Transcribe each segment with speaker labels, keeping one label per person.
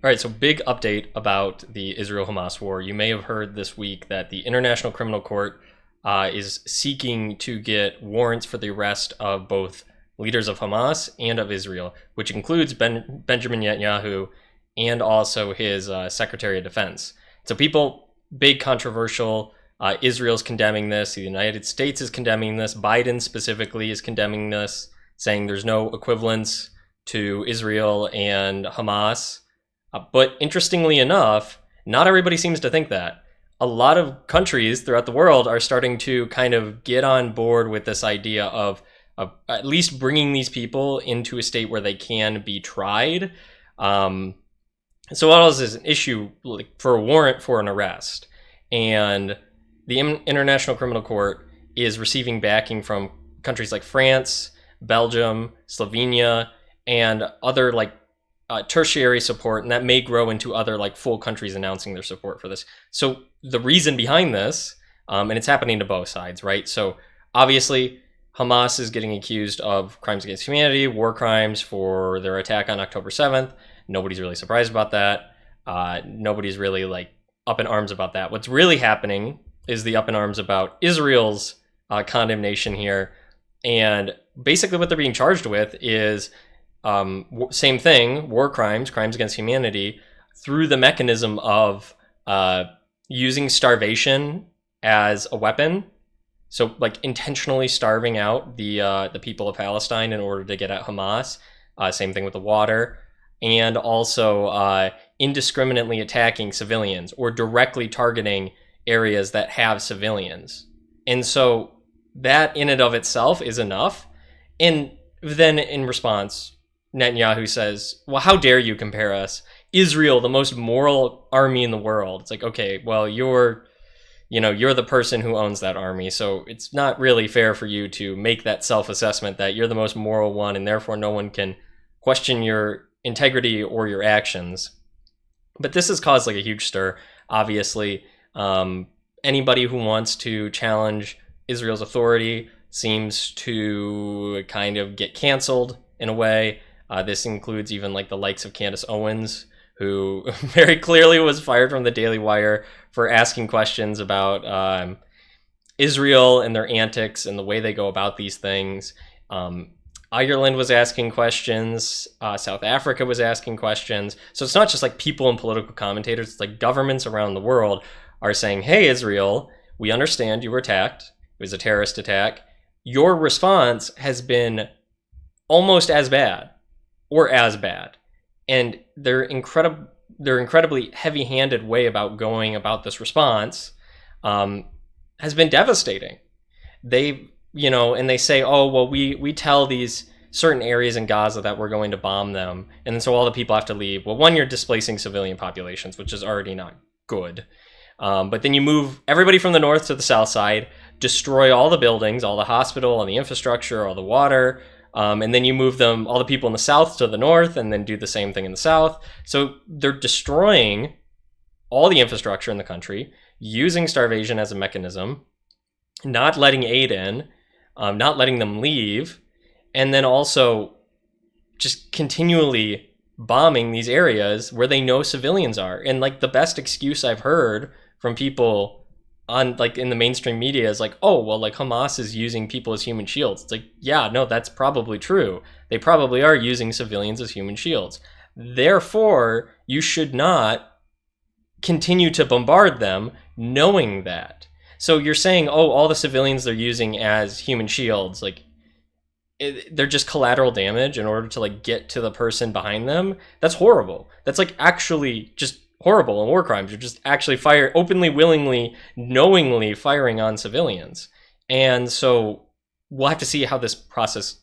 Speaker 1: All right, so big update about the Israel-Hamas war. You may have heard this week that the International Criminal Court is seeking to get warrants for the arrest of both leaders of Hamas and of Israel, which includes Benjamin Netanyahu and also his Secretary of Defense. So people, big controversial. Israel's condemning this. The United States is condemning this. Biden specifically is condemning this, saying there's no equivalence to Israel and Hamas. But interestingly enough, not everybody seems to think that. A lot of countries throughout the world are starting to kind of get on board with this idea of at least bringing these people into a state where they can be tried. So what else is an issue for a warrant for an arrest? And the International Criminal Court is receiving backing from countries like France, Belgium, Slovenia, and other tertiary support, and that may grow into other full countries announcing their support for this. So the reason behind this, and it's happening to both sides, right? So obviously Hamas is getting accused of crimes against humanity, war crimes for their attack on October 7th. Nobody's really surprised about that. Nobody's really up in arms about that. What's really happening is the up in arms about Israel's condemnation here. And basically what they're being charged with is same thing, war crimes, crimes against humanity, through the mechanism of using starvation as a weapon. So intentionally starving out the people of Palestine in order to get at Hamas. Same thing with the water. And also indiscriminately attacking civilians or directly targeting areas that have civilians. And so that in and of itself is enough. And then in response, Netanyahu says, well, how dare you compare us? Israel, the most moral army in the world. It's okay, well, you're the person who owns that army, so it's not really fair for you to make that self-assessment that you're the most moral one, and therefore no one can question your integrity or your actions. But this has caused a huge stir, obviously. Anybody who wants to challenge Israel's authority seems to kind of get canceled in a way. This includes even the likes of Candace Owens, who very clearly was fired from the Daily Wire for asking questions about Israel and their antics and the way they go about these things. Ireland was asking questions. South Africa was asking questions. So it's not just people and political commentators. It's governments around the world are saying, hey, Israel, we understand you were attacked. It was a terrorist attack. Your response has been almost as bad or as bad. And their incredibly heavy-handed way about going about this response has been devastating. And they say, oh, well, we tell these certain areas in Gaza that we're going to bomb them, and then so all the people have to leave. Well, one, you're displacing civilian populations, which is already not good. But then you move everybody from the north to the south side, destroy all the buildings, all the hospital, all the infrastructure, all the water, and then you move all the people in the south to the north, and then do the same thing in the south. So they're destroying all the infrastructure in the country, using starvation as a mechanism, not letting aid in, not letting them leave, and then also just continually bombing these areas where they know civilians are. And the best excuse I've heard from people on in the mainstream media is oh, well, Hamas is using people as human shields. It's yeah, no, that's probably true. They probably are using civilians as human shields. Therefore, you should not continue to bombard them knowing that. So you're saying, oh, all the civilians they're using as human shields, they're just collateral damage in order to get to the person behind them. That's horrible. That's actually just horrible in war crimes. You're just actually openly, willingly, knowingly firing on civilians. And so we'll have to see how this process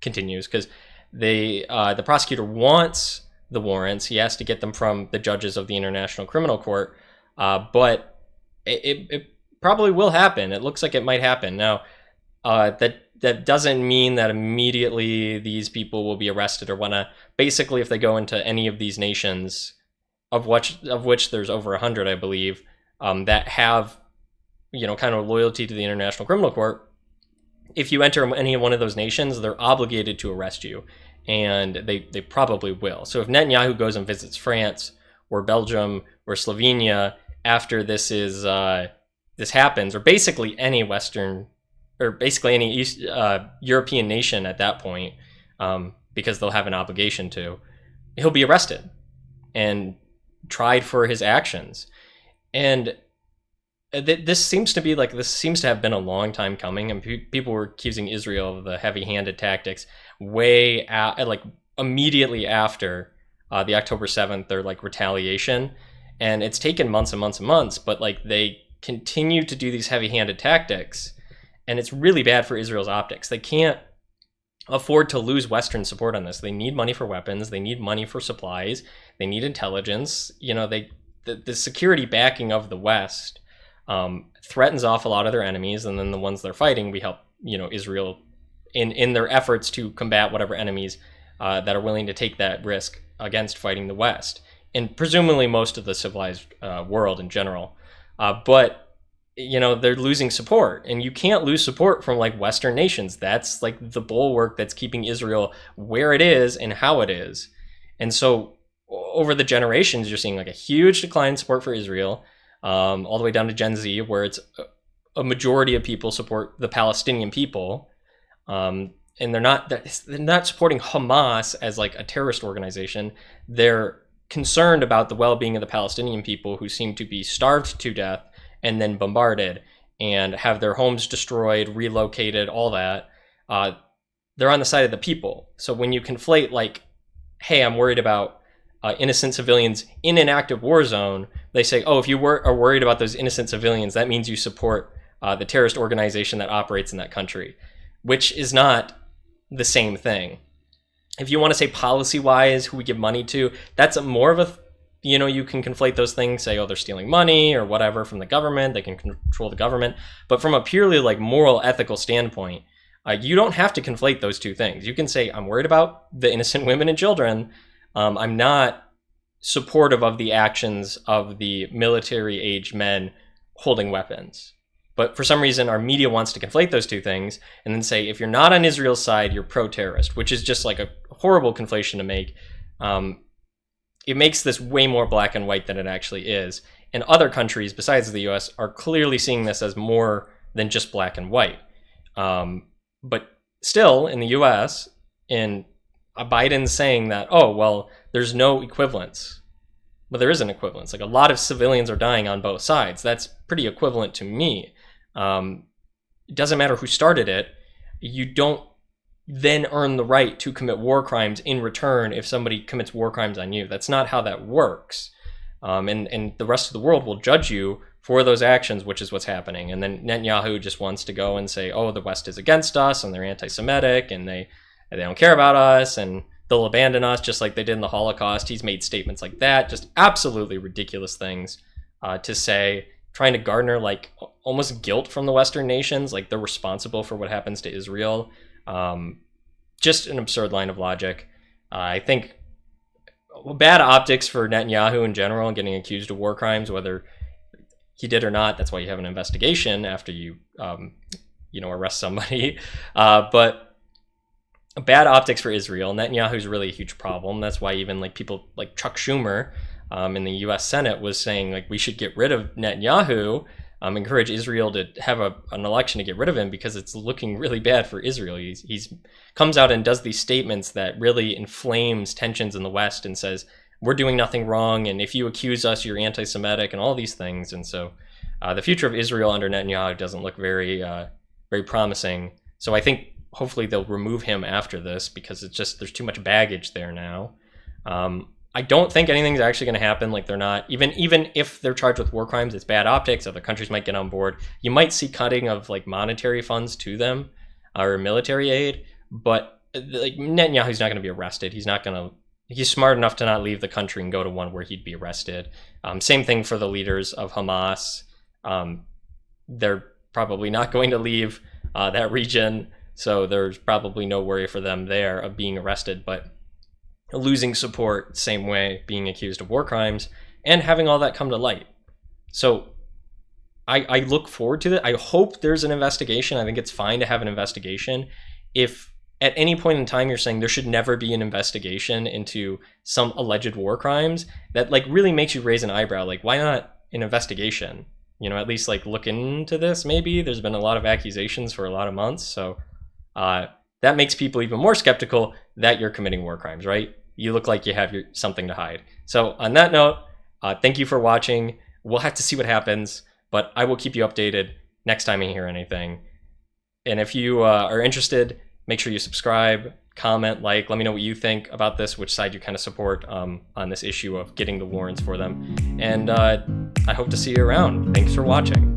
Speaker 1: continues, because the prosecutor wants the warrants. He has to get them from the judges of the International Criminal Court, but it probably will happen. It looks like it might happen. Now, that doesn't mean that immediately these people will be arrested or whatnot. Basically, if they go into any of these nations, of which there's over 100, I believe, that have, kind of loyalty to the International Criminal Court, if you enter any one of those nations, they're obligated to arrest you. and they probably will. So if Netanyahu goes and visits France or Belgium or Slovenia after this happens, or basically any Western, or basically any European nation at that point, because they'll have an obligation to, he'll be arrested and tried for his actions. And this seems to have been a long time coming, and people were accusing Israel of the heavy-handed tactics immediately after the October 7th or retaliation, and it's taken months and months and months, but they continue to do these heavy-handed tactics, and it's really bad for Israel's optics. They can't afford to lose Western support on this. They need money for weapons, they need money for supplies, they need intelligence. The security backing of the West threatens off a lot of their enemies, and then the ones they're fighting, we help Israel in their efforts to combat whatever enemies that are willing to take that risk against fighting the West, and presumably most of the civilized world in general. But they're losing support, and you can't lose support from Western nations. That's the bulwark that's keeping Israel where it is and how it is. And so over the generations, you're seeing a huge decline in support for Israel, all the way down to Gen Z, where it's a majority of people support the Palestinian people, and they're not supporting Hamas as a terrorist organization. They're concerned about the well-being of the Palestinian people, who seem to be starved to death and then bombarded and have their homes destroyed, relocated, all that. They're on the side of the people. So when you conflate hey, I'm worried about innocent civilians in an active war zone, they say, oh, if you are worried about those innocent civilians, that means you support the terrorist organization that operates in that country, which is not the same thing. If you want to say policy-wise, who we give money to, that's more of a, you can conflate those things, say, oh, they're stealing money or whatever from the government, they can control the government. But from a purely moral, ethical standpoint, you don't have to conflate those two things. You can say, I'm worried about the innocent women and children. I'm not supportive of the actions of the military-aged men holding weapons. But for some reason, our media wants to conflate those two things and then say, if you're not on Israel's side, you're pro-terrorist, which is just a horrible conflation to make. It makes this way more black and white than it actually is. And other countries besides the US are clearly seeing this as more than just black and white. But still, in the US, in Biden's saying that, oh, well, there's no equivalence. But there is an equivalence. A lot of civilians are dying on both sides. That's pretty equivalent to me. It doesn't matter who started it. You don't then earn the right to commit war crimes in return if somebody commits war crimes on you. That's not how that works. And the rest of the world will judge you for those actions, which is what's happening. And then Netanyahu just wants to go and say, oh, the West is against us and they're anti-Semitic and they don't care about us and they'll abandon us just like they did in the Holocaust. He's made statements like that, just absolutely ridiculous things to say, trying to garner almost guilt from the Western nations, they're responsible for what happens to Israel. Just an absurd line of logic. I think bad optics for Netanyahu in general, getting accused of war crimes, whether he did or not. That's why you have an investigation after you, arrest somebody. But bad optics for Israel. Netanyahu's really a huge problem. That's why even people like Chuck Schumer in the U.S. Senate was saying we should get rid of Netanyahu. Encourage Israel to have an election to get rid of him because it's looking really bad for Israel. He's comes out and does these statements that really inflames tensions in the West and says, we're doing nothing wrong, and if you accuse us, you're anti-Semitic and all these things. And so the future of Israel under Netanyahu doesn't look very, very promising. So I think hopefully they'll remove him after this because there's too much baggage there now. I don't think anything's actually going to happen. They're not, even if they're charged with war crimes, it's bad optics. Other countries might get on board. You might see cutting of monetary funds to them or military aid, but Netanyahu's not going to be arrested. He's smart enough to not leave the country and go to one where he'd be arrested. Same thing for the leaders of Hamas. They're probably not going to leave that region, so there's probably no worry for them there of being arrested, but losing support, same way, being accused of war crimes, and having all that come to light. So I look forward to that. I hope there's an investigation. I think it's fine to have an investigation. If at any point in time you're saying there should never be an investigation into some alleged war crimes, that like really makes you raise an eyebrow. Like, why not an investigation? You know, at least like look into this. Maybe there's been a lot of accusations for a lot of months, so that makes people even more skeptical that you're committing war crimes, right? You look like you have something to hide. So on that note, thank you for watching. We'll have to see what happens, but I will keep you updated next time I hear anything. And if you are interested, make sure you subscribe, comment, like, let me know what you think about this, which side you kind of support on this issue of getting the warrants for them. And I hope to see you around. Thanks for watching.